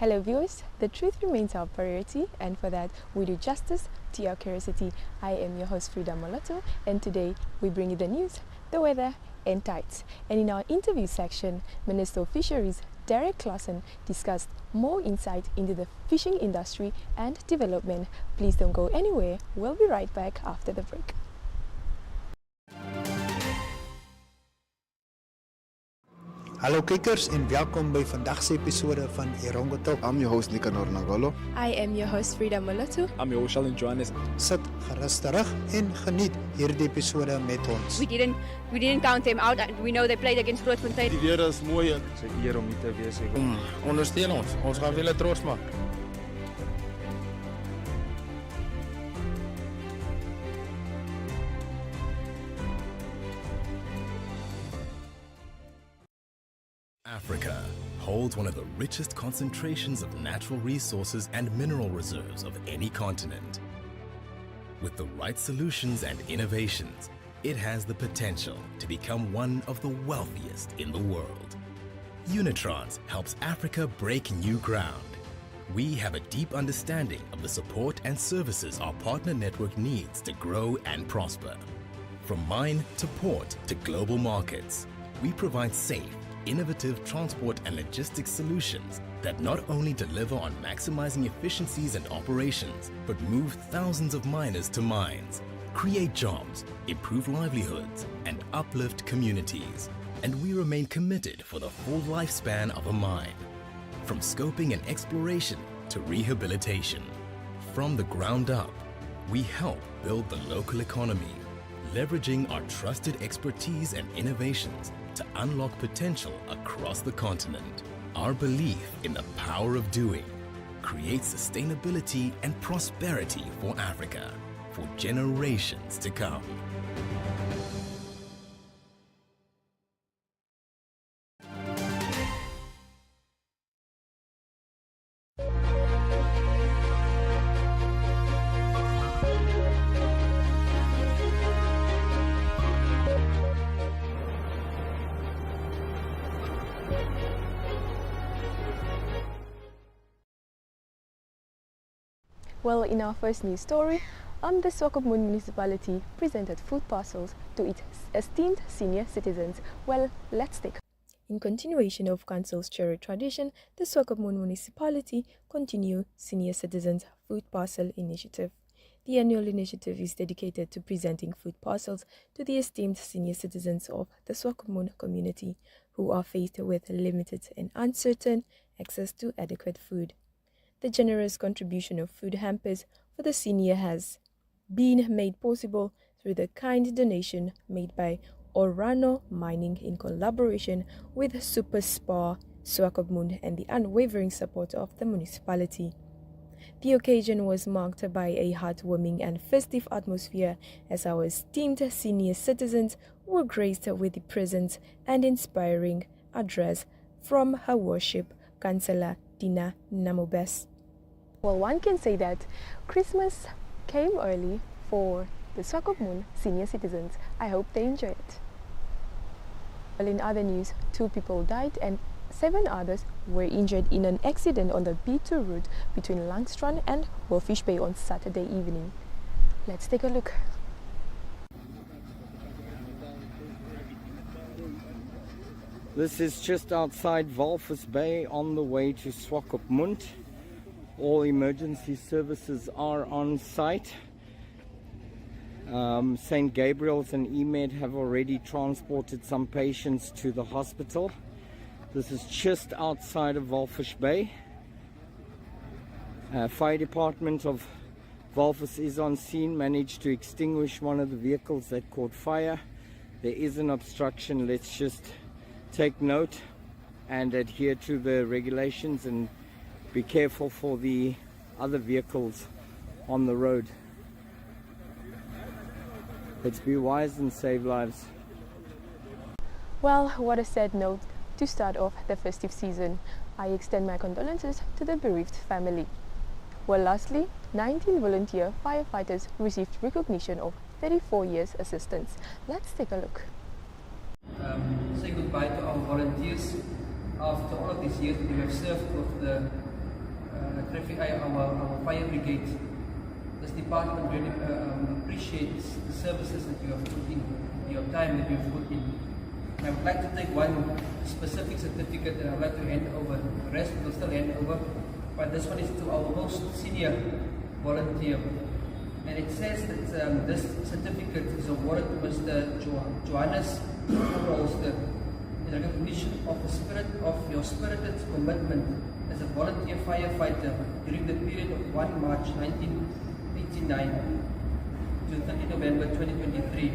Hello viewers, the truth remains our priority, and for that we do justice to your curiosity. I am your host Frida Moloto, and today we bring you the news, the weather and tides. And in our interview section, Minister of Fisheries Derek Klazen discussed more insight into the fishing industry and development. Please don't go anywhere, we'll be right back after the break. Hallo kijkers en welkom bij vandagse episode van Erongo Talk. I'm your host Nicanor Nangolo. I am your host Frida Moloto. I'm your host Alan Johannes. Sit gerus terug en geniet hierdie episode met ons. We didn't count them out. We know they played against Grootfontein. Die weer is mooi. Dit is 'n eer om hier te wees. Ondersteun ons. Ons gaan julle trots maak. Africa holds one of the richest concentrations of natural resources and mineral reserves of any continent. With the right solutions and innovations, it has the potential to become one of the wealthiest in the world. Unitrans helps Africa break new ground. We have a deep understanding of the support and services our partner network needs to grow and prosper. From mine to port to global markets, we provide safe, innovative transport and logistics solutions that not only deliver on maximizing efficiencies and operations, but move thousands of miners to mines, create jobs, improve livelihoods, and uplift communities. And we remain committed for the full lifespan of a mine, from scoping and exploration to rehabilitation. From the ground up, we help build the local economy, leveraging our trusted expertise and innovations to unlock potential across the continent. Our belief in the power of doing creates sustainability and prosperity for Africa for generations to come. Well, in our first news story, the Swakopmund municipality presented food parcels to its esteemed senior citizens. Well, let's take. In continuation of Council's cherished tradition, the Swakopmund municipality continue Senior Citizens Food Parcel Initiative. The annual initiative is dedicated to presenting food parcels to the esteemed senior citizens of the Swakopmund community who are faced with limited and uncertain access to adequate food. The generous contribution of food hampers for the senior has been made possible through the kind donation made by Orano Mining in collaboration with Super Spa Swakopmund and the unwavering support of the municipality. The occasion was marked by a heartwarming and festive atmosphere as our esteemed senior citizens were graced with the present and inspiring address from Her Worship Councillor Tina Namobes. Well, one can say that Christmas came early for the Swakopmund senior citizens. I hope they enjoy it. Well, in other news, 2 people died and 7 others were injured in an accident on the B2 route between Langstrand and Walvis Bay on Saturday evening. Let's take a look. This is just outside Walvis Bay on the way to Swakopmund. All emergency services are on site. St. Gabriel's and EMED have already transported some patients to the hospital. This is just outside of Walvis Bay. Fire department of Walvis is on scene, managed to extinguish one of the vehicles that caught fire. There is an obstruction. Let's just take note and adhere to the regulations and be careful for the other vehicles on the road. Let's be wise and save lives. Well, what a sad note to start off the festive season. I extend my condolences to the bereaved family. Well, lastly, 19 volunteer firefighters received recognition of 34 years assistance. Let's take a look. Say goodbye to our volunteers. After all of these years we have served with the our fire brigade. This department really appreciates the services that you have put in, your time that you have put in. And I would like to take one specific certificate that I would like to hand over. The rest will still hand over, but this one is to our most senior volunteer. And it says that this certificate is awarded to Mr. Johannes Eroongo in recognition of your spirited commitment as a volunteer firefighter during the period of 1 March 1989 to 30 November 2023.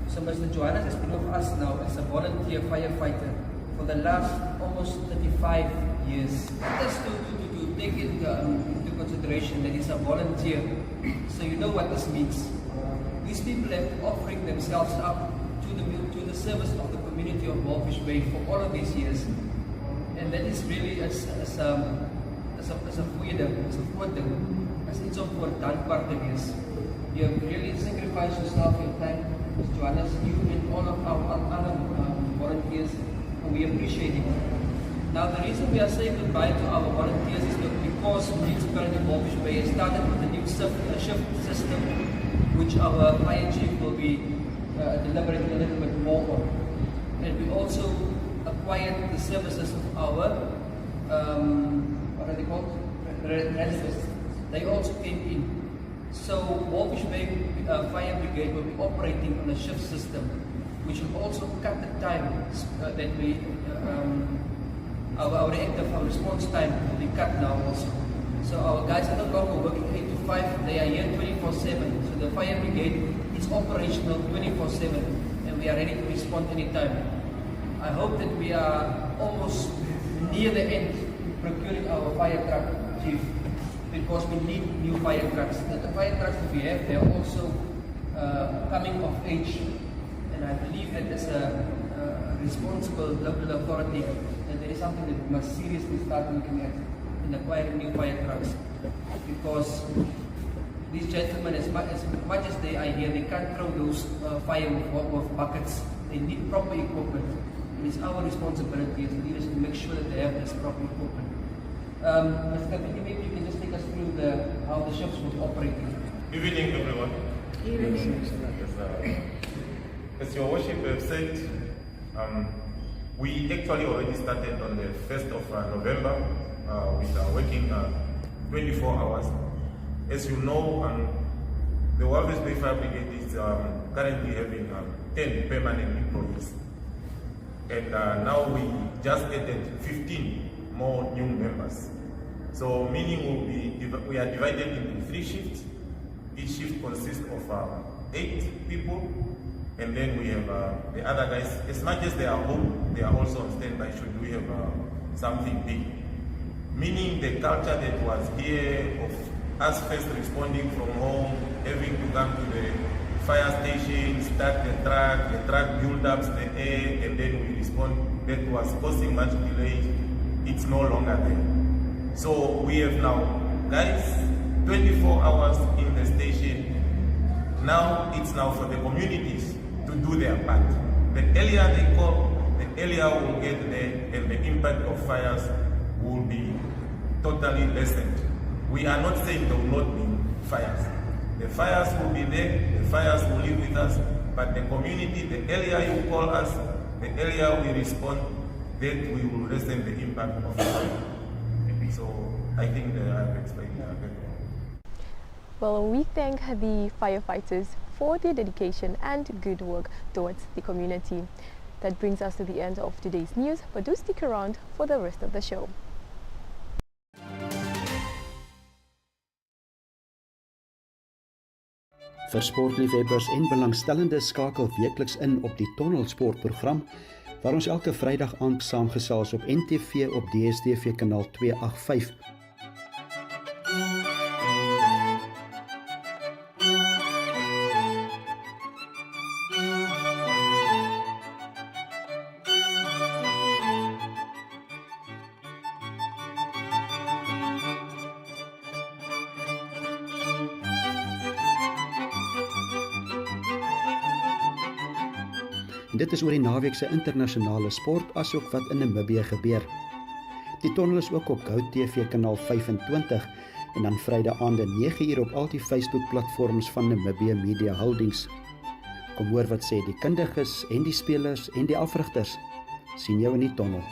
So Mr. Johannes has been with us now as a volunteer firefighter for the last almost 35 years. Just to take it into consideration that he's a volunteer, so you know what this means. These people have been offering themselves up to the service of the community of Walvis Bay for all of these years, and that is really as a voordeel, as iets om voor dankbaar te wees. You have really sacrificed yourself, your time, Mr. Johannes, you and all of our other volunteers, and we appreciate it. Now the reason we are saying goodbye to our volunteers is because municipality of Walvis Bay has started with the new shift system, which our fire chief will be deliberating a little bit more on. And we also acquired the services of our, what are they called? Reservists. They also came in. So Walvis Bay Fire Brigade will be operating on a shift system, which will also cut the time that we, our response time will be cut now also. So our guys are no longer working 8 to 5, they are here 24/7. So the fire brigade is operational 24/7 and we are ready to respond anytime. I hope that we are almost near the end procuring our fire truck, Chief, because we need new fire trucks. The fire trucks that we have, they are also coming of age, and I believe that as a responsible local authority, that there is something that we must seriously start looking at in acquiring new fire trucks, because these gentlemen, as much as they are here, they can't throw those fire with buckets. They need proper equipment. It is our responsibility as leaders to make sure that they have this proper equipment. Mr. Kapiti, maybe you can just take us through how the ships will be operating. Evening, everyone. Evening. As your worship have said, we actually already started on the 1st of November with our working 24 hours. As you know, the Walvis Bay Fire Brigade is currently having 10 permanent employees. And now we just added 15 more new members. So meaning we are divided into 3 shifts. Each shift consists of 8 people. And then we have the other guys, as much as they are home, they are also on standby should we have something big. Meaning the culture that was here of us first responding from home, having to come to the fire station, start the truck build up the air, and then we respond, that was causing much delay. It's no longer there. So we have now guys 24 hours in the station. Now it's now for the communities to do their part. The earlier they call, the earlier we'll get there, and the impact of fires will be totally lessened. We are not saying there will not be fires. The fires will be there, the fires will live with us, but the community, the earlier you call us, the earlier we respond, that we will lessen the impact of the fire. So I think that I've explained that very well. Well, we thank the firefighters for their dedication and good work towards the community. That brings us to the end of today's news, but do stick around for the rest of the show. Vir sportliefhebbers en belangstellendes skakel weekliks in op die Tonnelsportprogram, waar ons elke Vrydag aand saamgesels op NTV op DStv kanaal 285. En dit is oor die naweek se internasionale sport asook wat in Namibië gebeur. Die tonnel is ook op Go TV kanaal 25 en dan Vrydag aande 9uur op al die Facebook-platforms van Namibia Media Holdings. Kom hoor wat sê die kundiges en die spelers en die afrigters. Sien jou in die tonnel.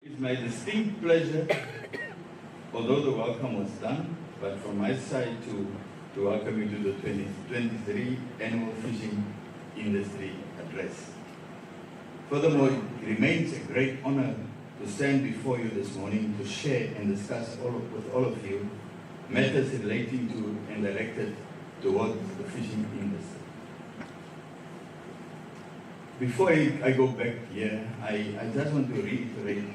It's my distinct pleasure, although the welcome was done, but from my side to welcome you to the 2023 Annual Fishing Industry Address. Furthermore, it remains a great honor to stand before you this morning to share and discuss with all of you matters relating to and directed towards the fishing industry. Before I go back here, I just want to reiterate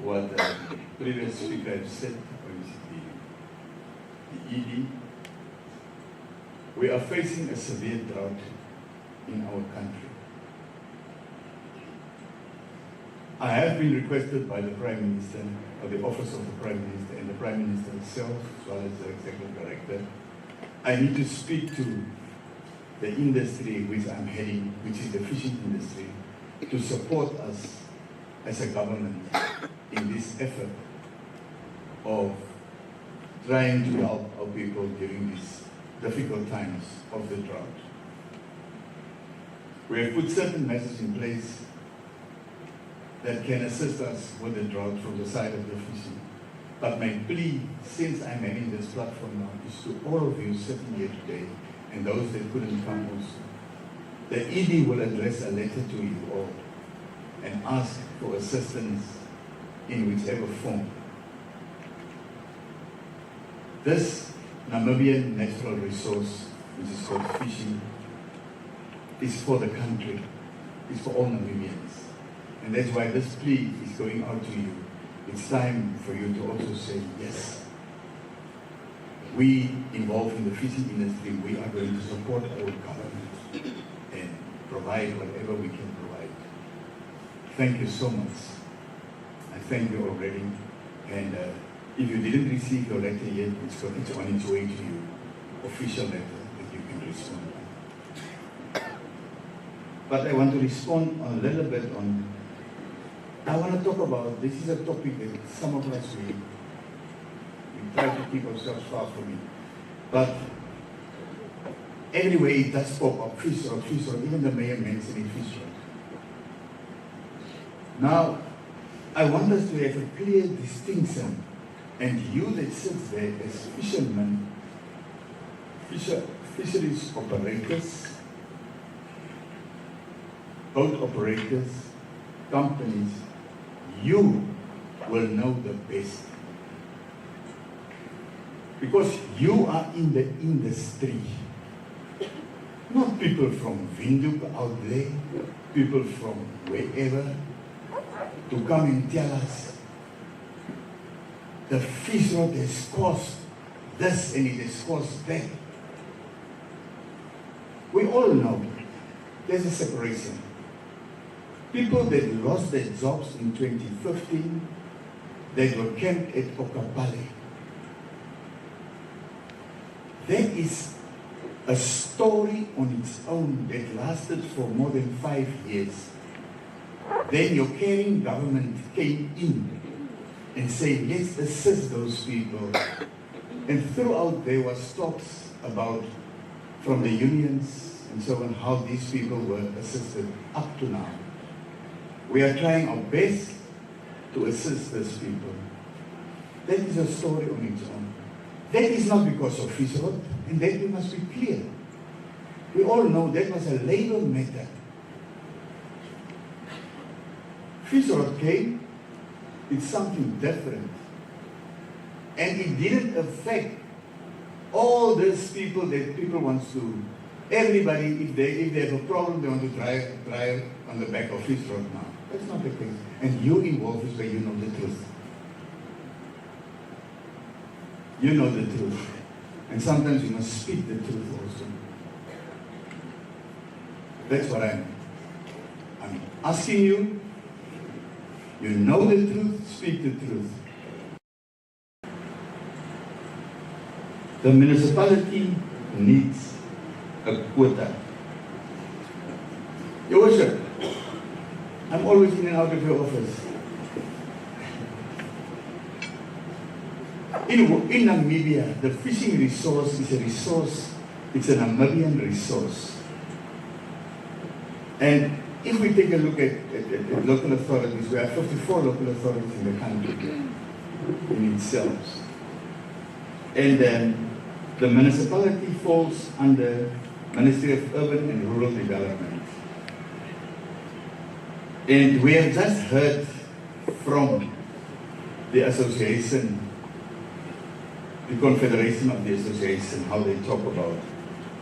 what the previous speaker has said, obviously, the ED. We are facing a severe drought in our country. I have been requested by the Prime Minister, or the Office of the Prime Minister, and the Prime Minister himself, as well as the Executive Director. I need to speak to the industry which I'm heading, which is the fishing industry, to support us as a government in this effort of trying to help our people during these difficult times of the drought. We have put certain measures in place that can assist us with the drought from the side of the fishing. But my plea, since I'm having this platform now, is to all of you sitting here today, and those that couldn't come also. The ED will address a letter to you all and ask for assistance in whichever form. This Namibian natural resource, which is called fishing, is for the country, is for all Namibians. And that's why this plea is going out to you. It's time for you to also say, yes, we involved in the fishing industry, we are going to support our government and provide whatever we can provide. Thank you so much. I thank you already. And if you didn't receive your letter yet, it's on its way to you. Official letter that you can respond to. But I want to respond a little bit on, I want to talk about, this is a topic that some of us, we try to keep ourselves far from it. But everywhere it does pop up, fish rod, even the mayor mentioned it, fish rod. Now, I want us to have a clear distinction, and you that sits there as fishermen, fisheries operators, boat operators, companies, you will know the best. Because you are in the industry. Not people from Windhoek out there, people from wherever, to come and tell us the fish rod has cost this and it has cost that. We all know there's a separation. People that lost their jobs in 2015, they were camped at Okapale. That is a story on its own that lasted for more than 5 years. Then your caring government came in and said, let's assist those people. And throughout there was talks about, from the unions, and so on, how these people were assisted up to now. We are trying our best to assist these people. That is a story on its own. That is not because of Fisheries, and that we must be clear. We all know that was a labor matter. Fisheries came, it's something different. And it didn't affect all these people that people want to, everybody, if they have a problem, they want to drive on the back of Fisheries now. That's not the case. And you in Walvis Bay, you know the truth. You know the truth. And sometimes you must speak the truth also. That's what I'm asking you. You know the truth, speak the truth. The municipality needs a quota. Your Worship, I'm always in and out of your office. In Namibia, the fishing resource is a resource, it's a Namibian resource. And if we take a look at local authorities, we have 54 local authorities in the country in itself. And the municipality falls under Ministry of Urban and Rural Development. And we have just heard from the association, the Confederation of the Association, how they talk about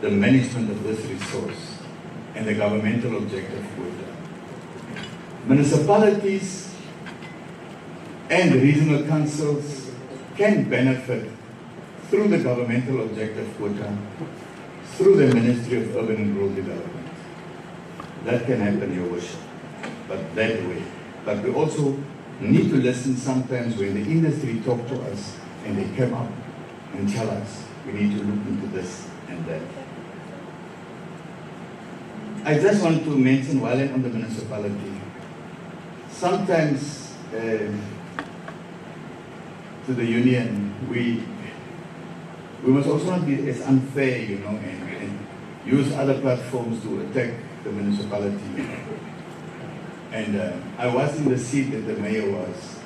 the management of this resource and the governmental objective quota. Municipalities and regional councils can benefit through the governmental objective quota, through the Ministry of Urban and Rural Development. That can happen, Your Worship, but that way. But we also need to listen sometimes when the industry talk to us and they come up and tell us, we need to look into this and that. I just want to mention, while I'm on the municipality, sometimes to the union, we must also not be as unfair, you know, and use other platforms to attack the municipality. And I was in the seat that the mayor was,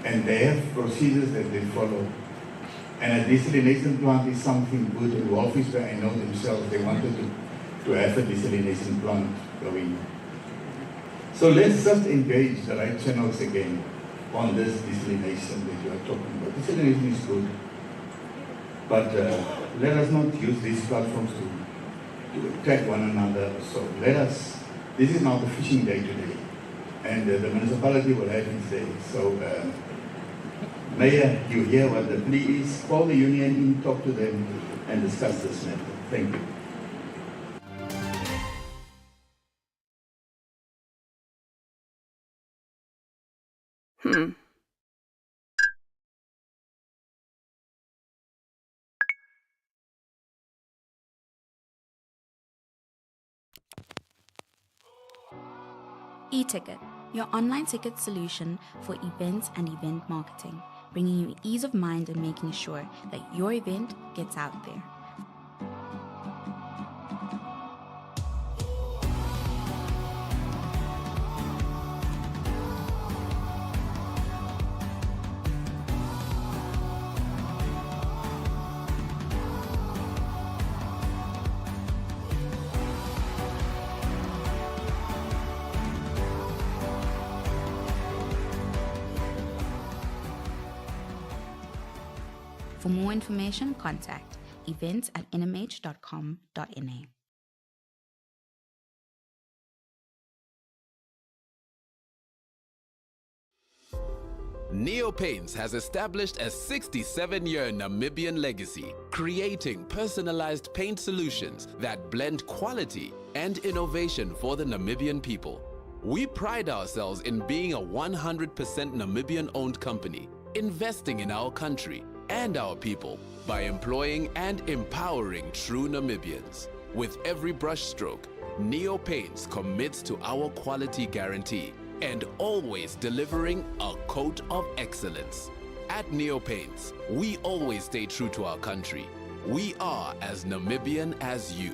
and they have procedures that they follow. And a desalination plant is something good. In Walvis Bay, I know themselves, they wanted to have a desalination plant going. So let's just engage the right channels again on this desalination that you are talking about. Desalination is good, but let us not use these platforms to attack one another. So this is now the fishing day today, and the municipality will have its day. So Mayor, you hear what the plea is, call the union in, talk to them, and discuss this matter. Thank you. E-Ticket, your online ticket solution for events and event marketing, bringing you ease of mind and making sure that your event gets out there. For more information, contact events@nhom.com.na. Neopaints has established a 67-year Namibian legacy, creating personalized paint solutions that blend quality and innovation for the Namibian people. We pride ourselves in being a 100% Namibian-owned company, investing in our country and our people by employing and empowering true Namibians. With every brushstroke, Neopaints commits to our quality guarantee and always delivering a coat of excellence. At Neopaints, we always stay true to our country. We are as Namibian as you.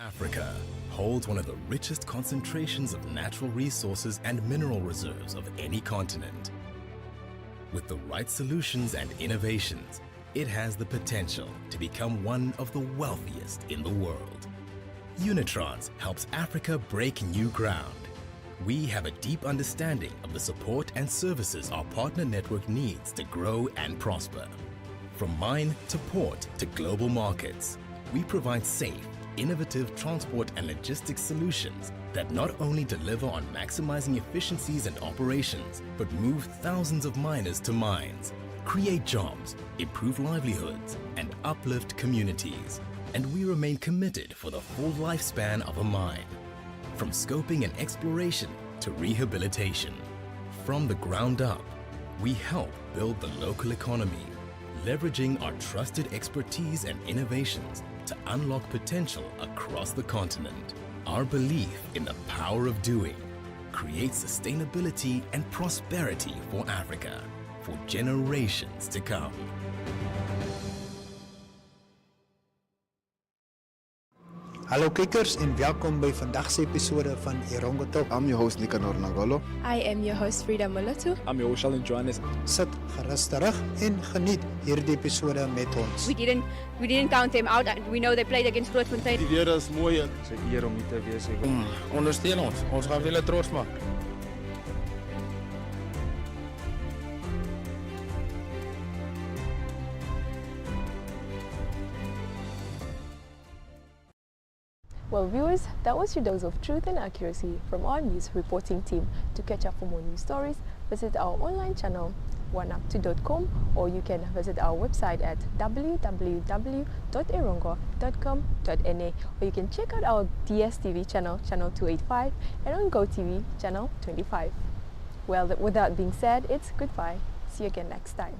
Africa holds one of the richest concentrations of natural resources and mineral reserves of any continent. With the right solutions and innovations, it has the potential to become one of the wealthiest in the world. Unitrans helps Africa break new ground. We have a deep understanding of the support and services our partner network needs to grow and prosper. From mine to port to global markets, we provide safe, innovative transport and logistics solutions that not only deliver on maximizing efficiencies and operations, but move thousands of miners to mines, create jobs, improve livelihoods, and uplift communities. And we remain committed for the full lifespan of a mine. From scoping and exploration to rehabilitation. From the ground up, we help build the local economy, leveraging our trusted expertise and innovations to unlock potential across the continent. Our belief in the power of doing creates sustainability and prosperity for Africa for generations to come. Hallo kijkers en welkom by vandag se episode van Erongo Talk. I'm your host Erongo. I am your host Frida Moloto. I'm your host Alan Johannes. Sit gerus terug en geniet hierdie episode met ons. We didn't count them out. We know they played against Grootfontein. Die weer is mooi. Dis 'n eer om hier te wees. Ondersteun ons. Ons gaan julle trots maak. Well, viewers, that was your dose of truth and accuracy from our news reporting team. To catch up for more news stories, visit our online channel, oneup2.com, or you can visit our website at www.erongo.com.na, or you can check out our DSTV channel, channel 285, and on GoTV, channel 25. Well, with that being said, it's goodbye. See you again next time.